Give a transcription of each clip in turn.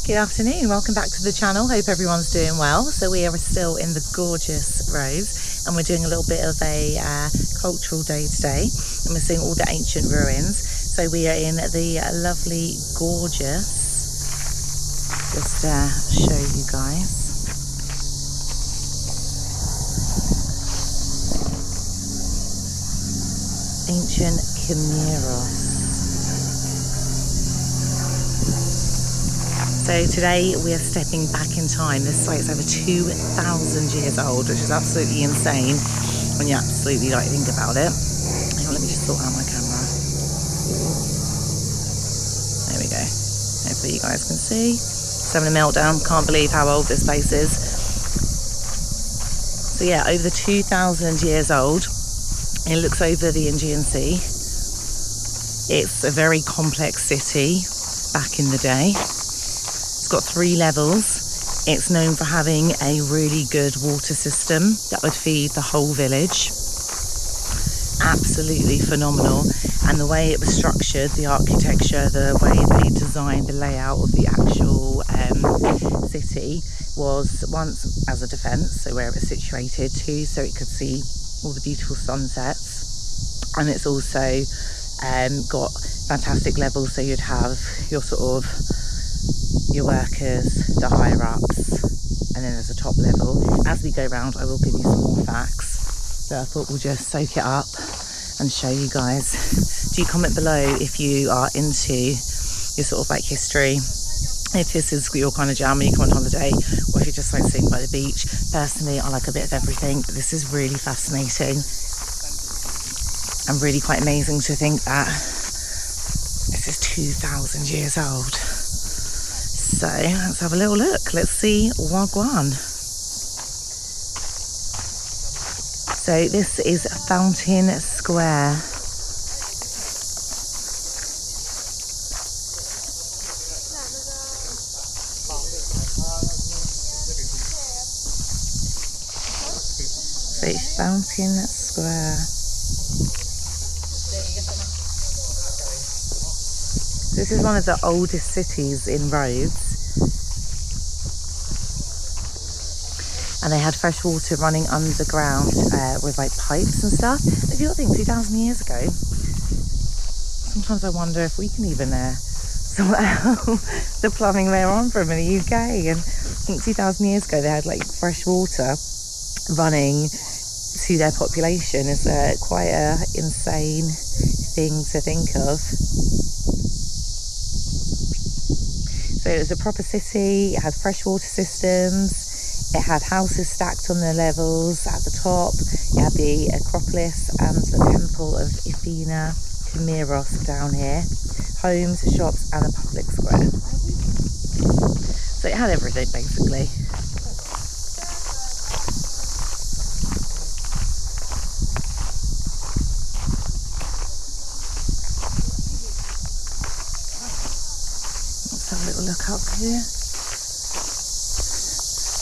Good afternoon, welcome back to the channel. Hope everyone's doing well. So we are still in the gorgeous Rhodes and we're doing a little bit of a cultural day today and we're seeing all the ancient ruins. So we are in the lovely, gorgeous, just show you guys. Ancient Kamiros. So today we are stepping back in time. This site's over 2,000 years old, which is absolutely insane when you absolutely think about it. Hang on, let me just sort out my camera. There we go. Hopefully you guys can see. It's having a meltdown. Can't believe how old this place is. So yeah, over 2,000 years old. It looks over the Aegean Sea. It's a very complex city back in the day. It's got 3 levels. It's known for having a really good water system that would feed the whole village. Absolutely phenomenal. And the way it was structured, the architecture, the way they designed the layout of the actual city was once as a defence, so where it was situated, 2 so it could see all the beautiful sunsets, and it's also got fantastic levels, so you'd have your sort of your workers, the higher ups, and then there's a top level. As we go round I will give you some more facts, so I thought we'll just soak it up and show you guys. Do comment below if you are into your sort of history, if this is your kind of jam when you come on holiday, or if you just like sitting by the beach. Personally, I like a bit of everything, but this is really fascinating and really quite amazing to think that this is 2,000 years old. So let's have a little look. Let's see Wagwan. So this is Fountain Square. So Fountain Square. This is one of the oldest cities in Rhodes. And they had fresh water running underground with pipes and stuff. If you think 2,000 years ago, sometimes I wonder if we can even sort out the plumbing they're on from in the UK. And I think 2,000 years ago they had fresh water running to their population. Is quite a insane thing to think of. So it was a proper city. It had fresh water systems. It had houses stacked on their levels at the top. It had the Acropolis and the Temple of Athena, Kamiros down here. Homes, shops, and a public square. So it had everything basically. Let's have a little look up here.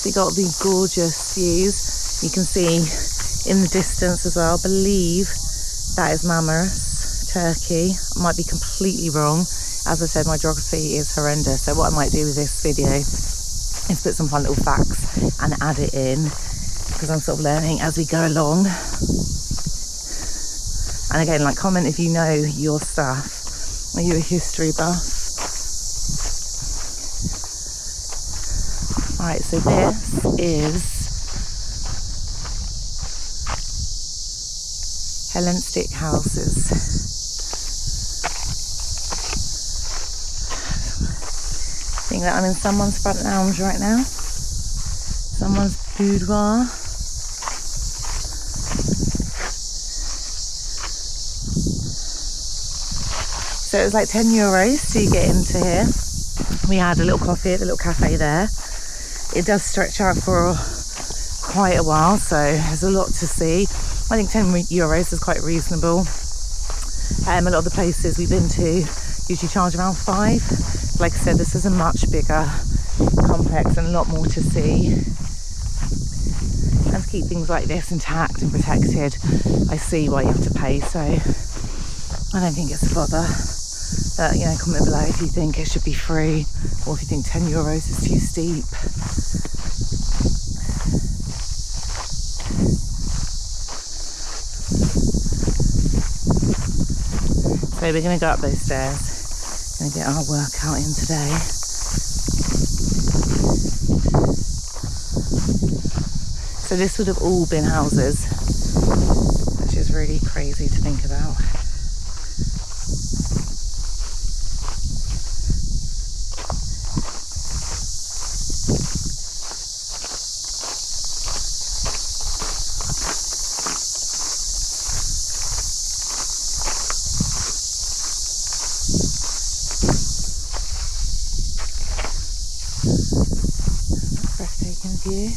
So you got these gorgeous views. You can see in the distance as well, I believe that is Kamiros, Turkey. I might be completely wrong. As I said, my geography is horrendous. So what I might do with this video is put some fun little facts and add it in, because I'm sort of learning as we go along. And again, comment if you know your stuff. Are you a history buff? Right, so this is Hellenistic houses. I think that I'm in someone's front lounge right now. Someone's boudoir. So it was €10 to get into here. We had a little coffee at the little cafe there. It does stretch out for quite a while, so there's a lot to see. I think €10 is quite reasonable. A lot of the places we've been to usually charge around 5. Like I said, this is a much bigger complex and a lot more to see. And to keep things like this intact and protected, I see why you have to pay, so I don't think it's a bother. But, you know, comment below if you think it should be free or if you think €10 is too steep. So we're going to go up those stairs. Going to get our workout in today. So this would have all been houses, which is really crazy to think about. Breathtaking view.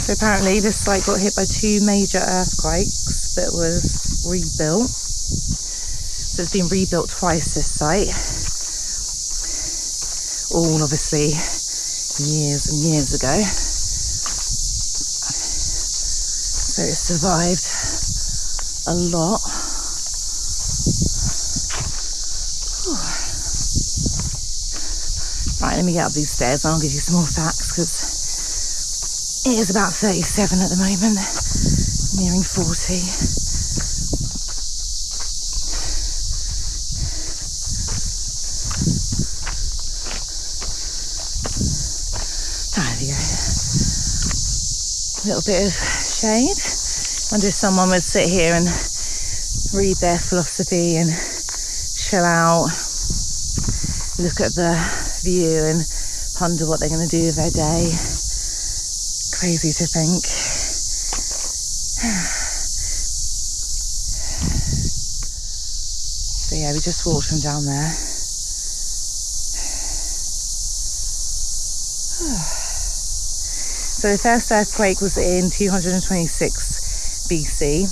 So apparently this site got hit by 2 major earthquakes but was rebuilt. So it's been rebuilt twice, this site. All obviously years and years ago. So it survived a lot. Right, let me get up these stairs and I'll give you some more facts, because it is about 37 at the moment, nearing 40. There we go. A little bit of shade. Wonder if someone would sit here and read their philosophy and chill out, look at the view and ponder what they're going to do with their day. Crazy to think. So yeah, we just walked from down there. So the first earthquake was in 226 BC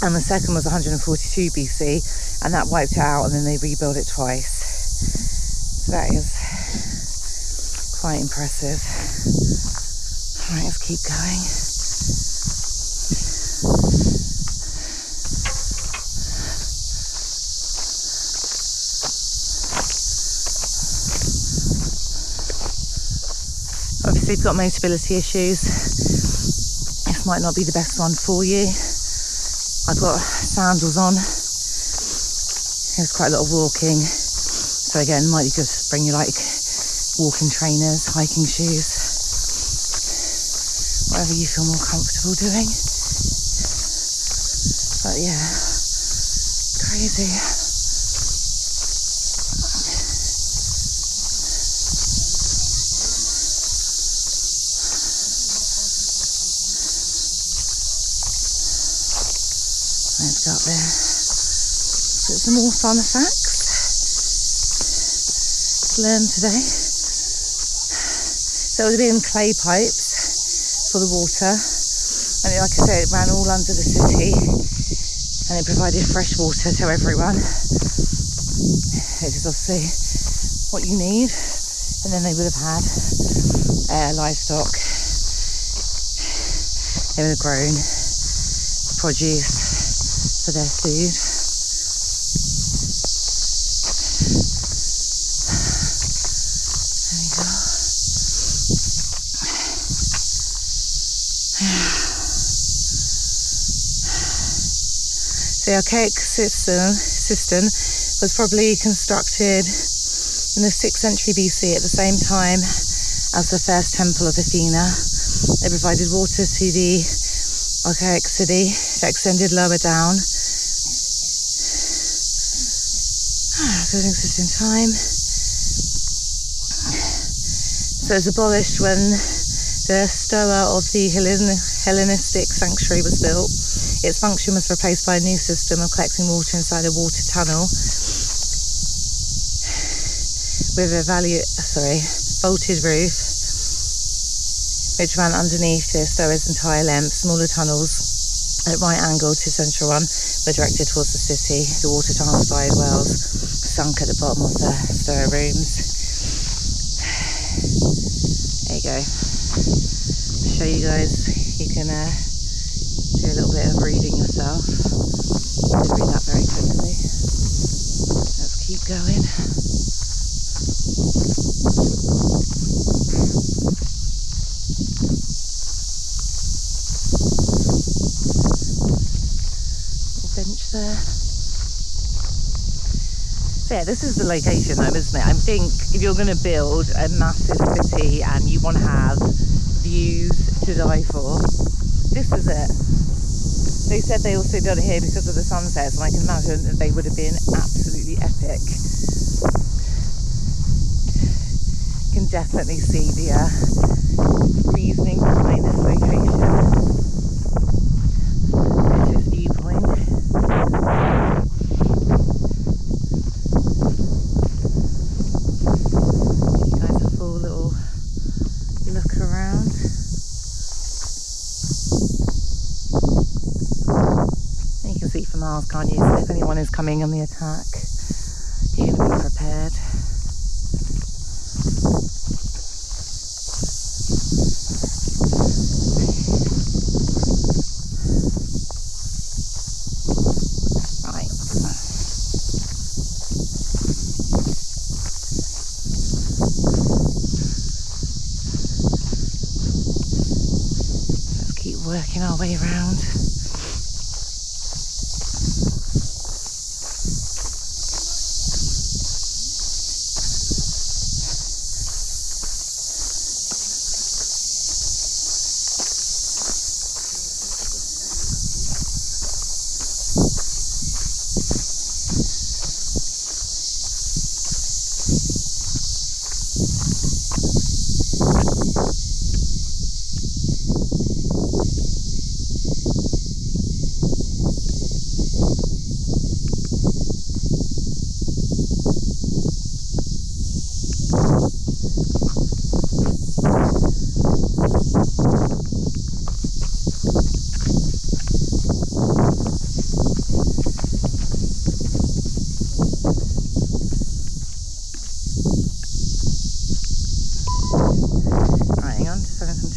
and the second was 142 BC, and that wiped it out, and then they rebuilt it twice. So that is quite impressive. All right, let's keep going. Obviously, if you've got mobility issues, this might not be the best one for you. I've got sandals on. There's quite a lot of walking. So again, might be good to bring you like walking trainers, hiking shoes. Whatever you feel more comfortable doing. But yeah, crazy. Let's go up there. So some more fun facts to learn today. So it would have been clay pipes for the water, and like I said, it ran all under the city and it provided fresh water to everyone, which is obviously what you need. And then they would have had livestock. They would have grown produce for their food. There we go. The archaic cistern was probably constructed in the 6th century BC at the same time as the first temple of Athena. They provided water to the archaic city that extended lower down. Building existed in time. So it was abolished when the Stoa of the Hellenistic sanctuary was built. Its function was replaced by a new system of collecting water inside a water tunnel with a vaulted roof, which ran underneath the Stoa's entire length. Smaller tunnels at right angle to central one. We're directed towards the city. The water transpired wells sunk at the bottom of the storer rooms. There you go. Show you guys. You can do a little bit of reading yourself. I did read that very quickly. Let's keep going. Bench there. So yeah, this is the location though, isn't it? I think if you're going to build a massive city and you want to have views to die for, this is it. They said they also built it here because of the sunsets, and I can imagine that they would have been absolutely epic. You can definitely see the reasoning behind this location. Can't you? So if anyone is coming on the attack, you're going to be prepared. Right. Let's keep working our way around.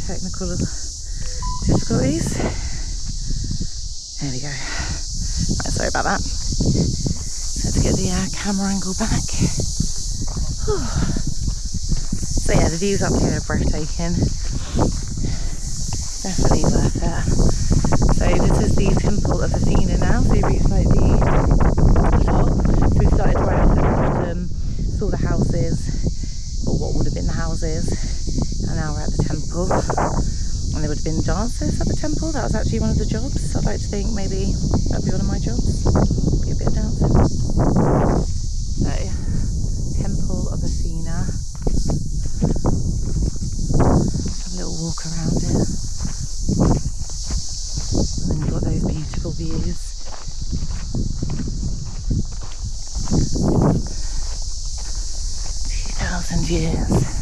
Technical difficulties. There we go. Right, sorry about that. Had to get the camera angle back. Whew. So yeah, the views up here are breathtaking. Definitely worth it. So this is the Temple of Athena now. So we reached like the top. So we started right off at the bottom, saw the houses, or what would have been the houses. And now we're at the temple, and there would have been dancers at the temple. That was actually one of the jobs. I'd like to think maybe that'd be one of my jobs, be a bit of dancing. So, Temple of Athena. Have a little walk around it, and then you've got those beautiful views. 2,000 years.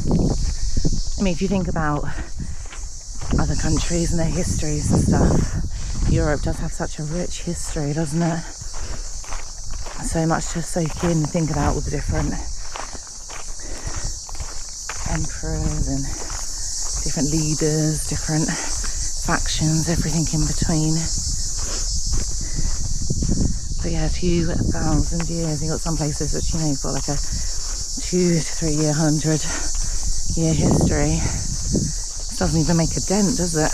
I mean, if you think about other countries and their histories and stuff, Europe does have such a rich history, doesn't it? So much to soak in and think about all the different emperors and different leaders, different factions, everything in between. But yeah, 2,000 years. You've got some places which, you know, you've got like a 2 to 3 year, 100 year history. This doesn't even make a dent, does it?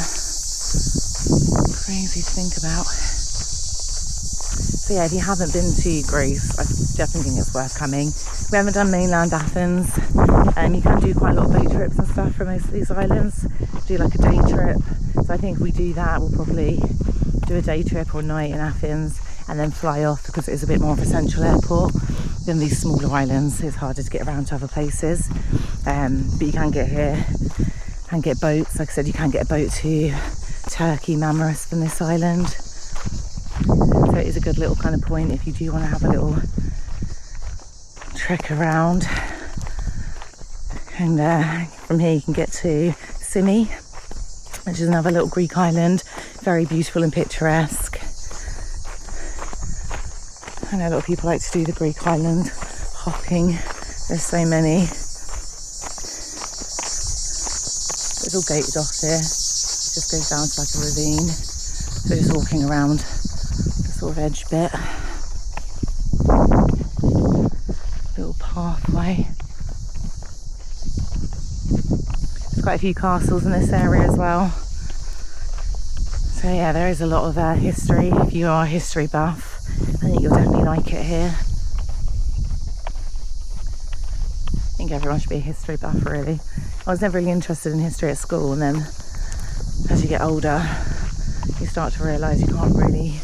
Crazy to think about. So yeah, if you haven't been to Greece, I definitely think it's worth coming. We haven't done mainland Athens. You can do quite a lot of boat trips and stuff from most of these islands. Do like a day trip. So I think if we do that, we'll probably do a day trip or night in Athens and then fly off, because it is a bit more of a central airport than these smaller islands. It's harder to get around to other places. But you can get here and get boats. Like I said, you can get a boat to Turkey, Kamiros from this island. So it is a good little kind of point if you do want to have a little trek around. And from here you can get to Simi, which is another little Greek island. very beautiful and picturesque. I know a lot of people like to do the Greek island hopping. There's so many. It's all gated off here. It just goes down to like a ravine. So just walking around the sort of edge bit. Little pathway. There's quite a few castles in this area as well. So yeah, there is a lot of history. If you are a history buff, I think you'll definitely like it here. I think everyone should be a history buff, really. I was never really interested in history at school, and then as you get older, you start to realise you can't really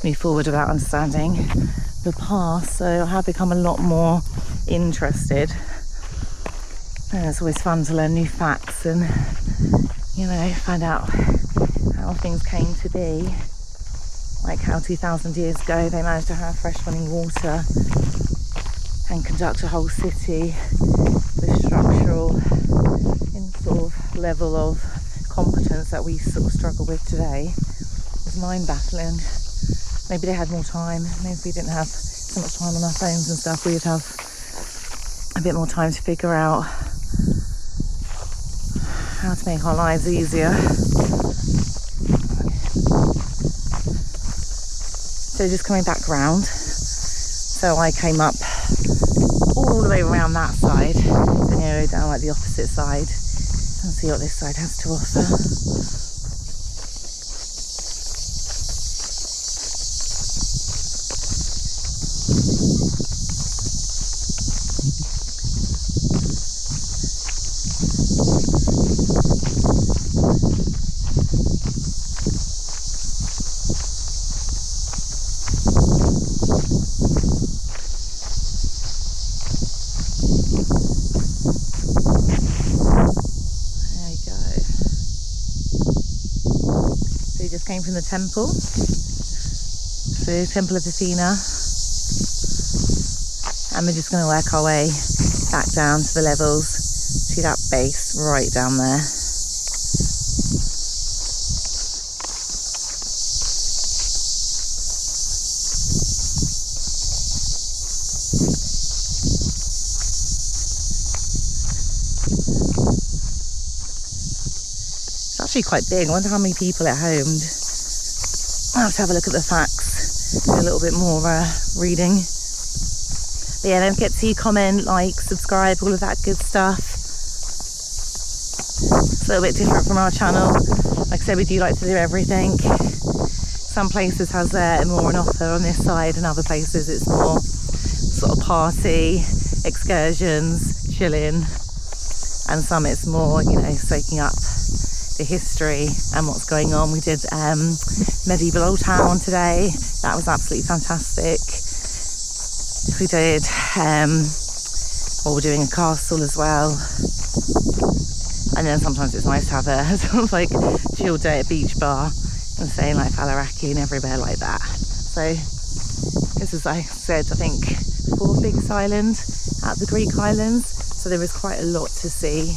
move forward without understanding the past. So I have become a lot more interested. And it's always fun to learn new facts and, you know, find out how things came to be. Like how 2,000 years ago they managed to have fresh running water and conduct a whole city. The structural sort of level of competence that we sort of struggle with today is mind-baffling. Maybe they had more time. Maybe if we didn't have so much time on our phones and stuff, we'd have a bit more time to figure out how to make our lives easier. So just coming back round. So I came up all the way around that side, so you know, down like the opposite side, and see what this side has to offer. Came from the temple, so Temple of Athena, and we're just going to work our way back down to the levels. See that base right down there. It's actually quite big. I wonder how many people it homed. I'll have to have a look at the facts, do a little bit more reading. But yeah, don't forget to comment, like, subscribe, all of that good stuff. It's a little bit different from our channel. Like I said, we do like to do everything. Some places has more an offer on this side, and other places it's more sort of party, excursions, chilling, and some it's more, you know, soaking up the history and what's going on. We did medieval Old Town today. That was absolutely fantastic. We did we're doing a castle as well, and then sometimes it's nice to have a sort of like chill day at beach bar and staying like Falaraki and everywhere like that. So this is, like I said, I think 4th biggest island out the Greek islands, so there is quite a lot to see.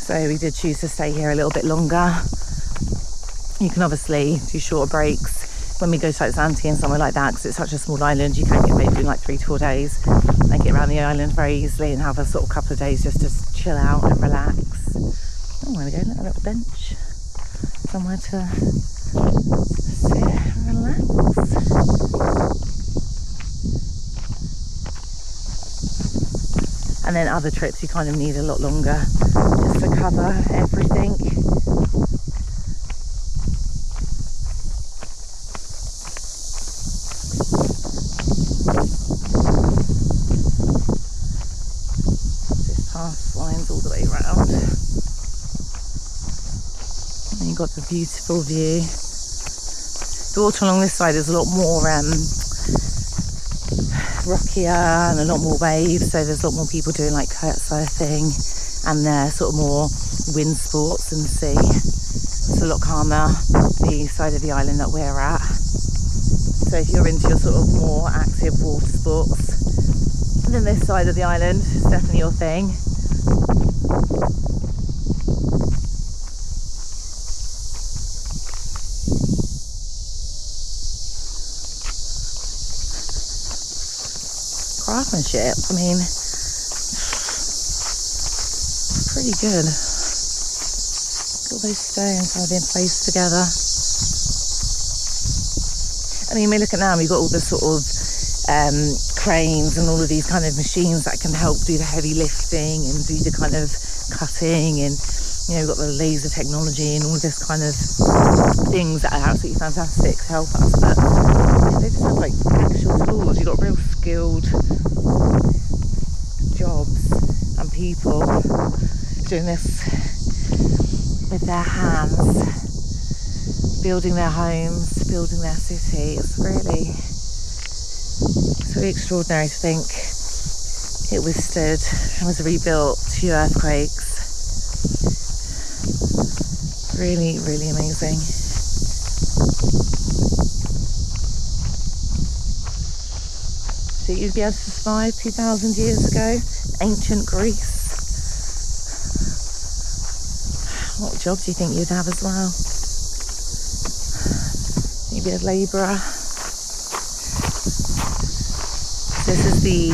So we did choose to stay here a little bit longer. You can obviously do shorter breaks when we go to like Zante and somewhere like that, because it's such a small island. You can get maybe in like 3 to 4 days and get around the island very easily and have a sort of couple of days just to chill out and relax. Oh, there we go, a little bench, somewhere to sit and relax. And then other trips you kind of need a lot longer just to cover everything. This path winds all the way around. And you've got the beautiful view. The water along this side is a lot more rockier and a lot more waves, so there's a lot more people doing like kite surfing and sort of more wind sports in the sea. It's a lot calmer the side of the island that we're at. So if you're into your sort of more active water sports, then this side of the island is definitely your thing. craftsmanship. I mean, pretty good. All those stones have been placed together. I mean, we look at now, we've got all the sort of cranes and all of these kind of machines that can help do the heavy lifting and do the kind of cutting, and you know, we've got the laser technology and all this kind of things that are absolutely fantastic to help us, but yeah, they just have like actual tools. You've got real skilled jobs and people doing this with their hands, building their homes, building their city. It's really extraordinary to think it withstood and was rebuilt 2 earthquakes. Really, really amazing. So you'd be able to survive 2,000 years ago, ancient Greece. What job do you think you'd have as well? Maybe a labourer. So this is the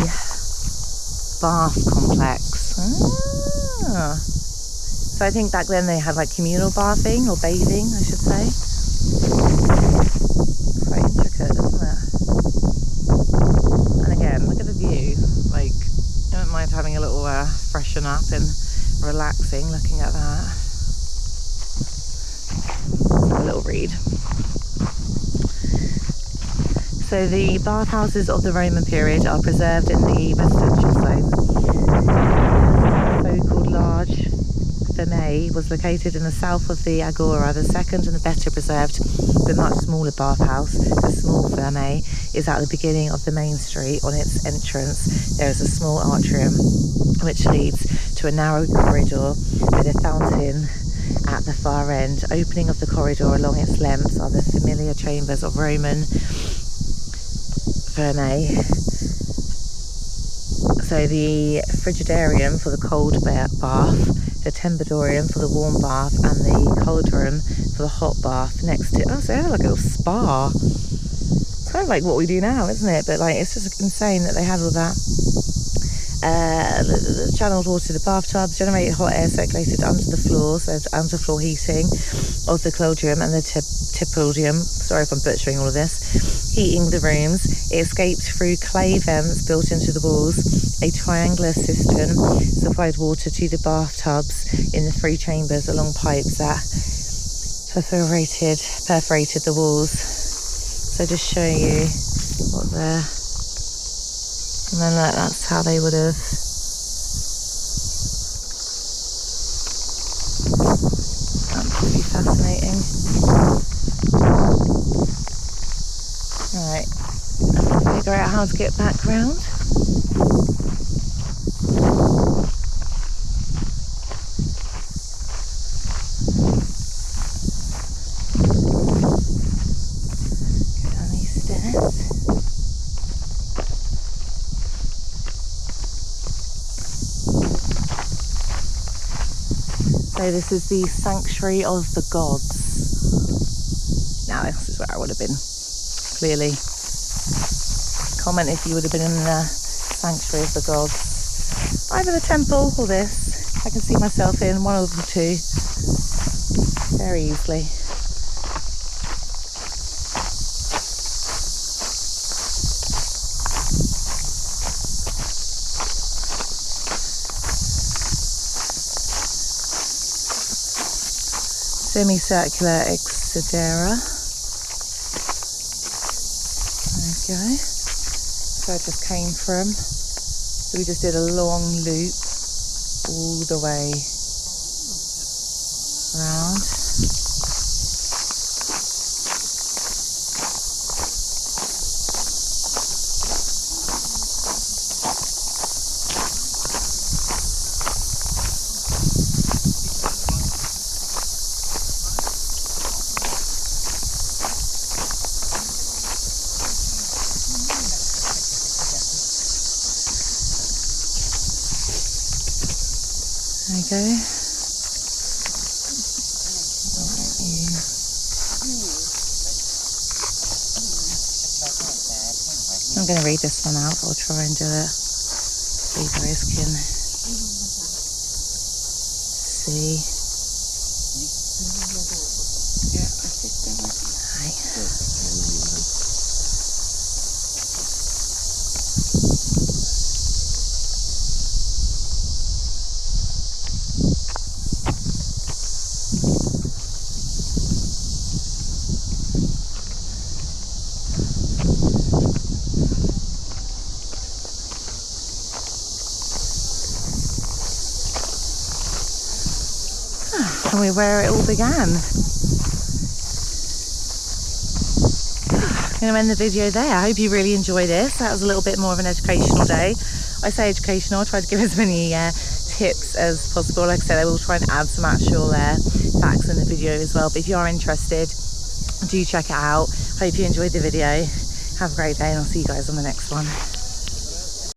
bath complex. Ah. So I think back then they had like communal bathing, or bathing, I should say. Quite intricate, isn't it? And again, look at the view. Like, I don't mind having a little freshen up and relaxing looking at that. A little read. So the bathhouses of the Roman period are preserved in the residential zone. So-called large Pompeii was located in the south of the Agora. The second and the better preserved, the much smaller bathhouse, the small Pompeii, is at the beginning of the main street. On its entrance, there is a small atrium which leads to a narrow corridor with a fountain at the far end. Opening of the corridor along its length are the familiar chambers of Roman Pompeii. So the frigidarium for the cold bath, the tembadorium for the warm bath, and the cauldron for the hot bath next to, oh, so they had like a little spa. It's kind of like what we do now, isn't it? But like, it's just insane that they had all that. The channeled water, the bathtubs, generated hot air circulated under the floor, so underfloor heating of the cauldron and the tipodium. Sorry if I'm butchering all of this. Heating the rooms. It escaped through clay vents built into the walls. A triangular cistern supplied water to the bathtubs in the 3 chambers along pipes that perforated the walls. So just show you what they're. And then that's how they would have. Absolutely fascinating. Right, figure out how to get back round. Go down these stairs. So this is the sanctuary of the gods. Now this is where I would have been. Clearly. Comment if you would have been in the sanctuary of the gods. Either the temple or this. I can see myself in one of the two very easily. Semicircular exedera. There we go. So I just came from. So we just did a long loop all the way around. There we go. I'm going to read this one out. I'll try and do it so you guys can see. And where it all began. I'm going to end the video there. I hope you really enjoy this. That was a little bit more of an educational day. I say educational, I try to give as many tips as possible. Like I said, I will try and add some actual facts in the video as well. But if you are interested, do check it out. Hope you enjoyed the video. Have a great day, and I'll see you guys on the next one.